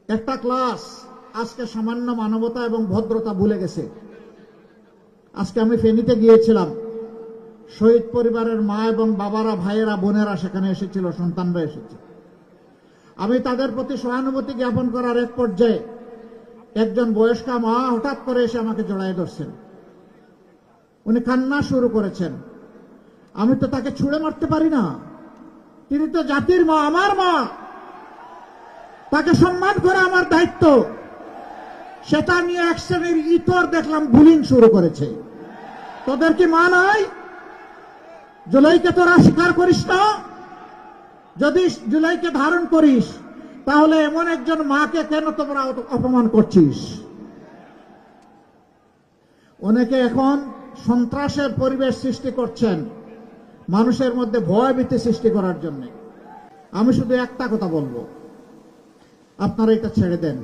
একটা ক্লাস আজকে সামান্য মানবতা এবং ভদ্রতা ভুলে গেছে। আজকে আমি ফেনীতে গিয়েছিলাম, শহীদ পরিবারের মা এবং বাবারা, ভাইয়েরা, বোনেরা সেখানে এসেছিল, সন্তানরা এসেছে। আমি তাদের প্রতি সহানুভূতি জ্ঞাপন করার এক পর্যায়ে একজন বয়স্কা মা হঠাৎ করে এসে আমাকে জড়ায় ধরছেন। উনি কান্না শুরু করেছেন। আমি তো তাকে ছুঁড়ে মারতে পারি না, তিনি তো জাতির মা, আমার মা, তাকে সম্মান করা আমার দায়িত্ব। সেটা নিয়ে এক শ্রেণীর ইতর দেখলাম বুলিং শুরু করেছে। তোদের কি মা নাই? জুলাইকে তোরা স্বীকার করিস না? যদি জুলাইকে ধারণ করিস তাহলে এমন একজন মাকে কেন তোমরা অপমান করছিস? অনেকে এখন সন্ত্রাসের পরিবেশ সৃষ্টি করছেন মানুষের মধ্যে ভয়ভীতি সৃষ্টি করার জন্য। আমি শুধু একটা কথা বলবো, আপনারা এটা ছেড়ে দেন।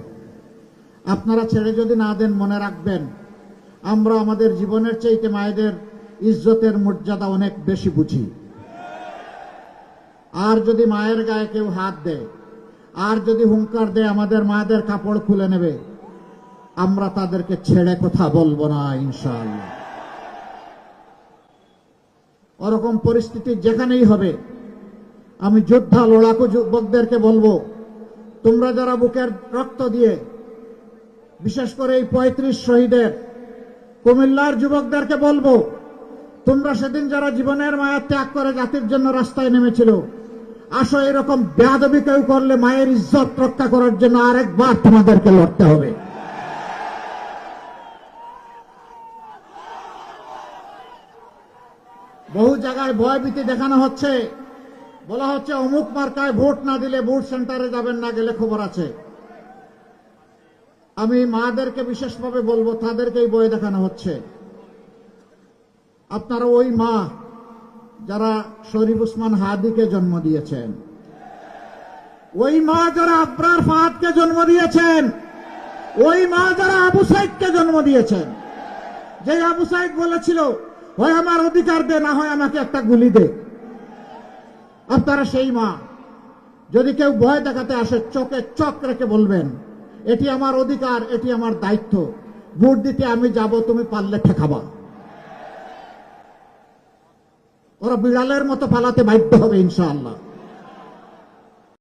আপনারা ছেড়ে যদি না দেন, মনে রাখবেন আমরা আমাদের জীবনের চাইতে মায়েদের ইজ্জতের মর্যাদা অনেক বেশি বুঝি। আর যদি মায়ের গায়ে কেউ হাত দেয়, আর যদি হুঙ্কার দেয় আমাদের মায়েদের কাপড় খুলে নেবে, আমরা তাদেরকে ছেড়ে কথা বলবো না ইনশাআল্লাহ। ওরকম পরিস্থিতি যেখানেই হবে, আমি যোদ্ধা লড়াকু যুবকদেরকে বলবো, তোমরা যারা বুকের রক্ত দিয়ে, বিশেষ করে এই 35 শহীদের কুমিল্লার যুবকদেরকে বলবো, তোমরা সেদিন যারা জীবনের মায়া ত্যাগ করে জাতির জন্য রাস্তায় নেমেছিল, আসো এরকম বেয়াদবি কেউ করলে মায়ের ইজ্জত রক্ষা করার জন্য আরেকবার তোমাদেরকে লড়তে হবে। বহু জায়গায় ভয়ভীতি দেখানো হচ্ছে, বলা হচ্ছে অমুক মার্কায় ভোট না দিলে ভোট সেন্টারে যাবেন না, গেলে খবর আছে। আমি মাদেরকে বিশেষভাবে বলবো, তাদেরকেই ভয় দেখানো হচ্ছে। আপনারা ওই মা যারা শরীফ উসমান হাদিকে জন্ম দিয়েছেন, ওই মা যারা আবরার ফাহাদকে জন্ম দিয়েছেন, ওই মা যারা আবু সাইদকে জন্ম দিয়েছেন, যে আবু সাইদ বলেছিল হয় আমার অধিকার দে, না হয় আমাকে একটা গুলি দে। আপনারা সেই মা। যদি কেউ ভয় দেখাতে আসে, চোখে চোখ রেখে বলবেন এটি আমার অধিকার, এটি আমার দায়িত্ব, ভোট দিতে আমি যাব, তুমি পারলে ঠেকাবা। ওরা বিড়ালের মতো পালাতে বাধ্য হবে ইনশাআল্লাহ।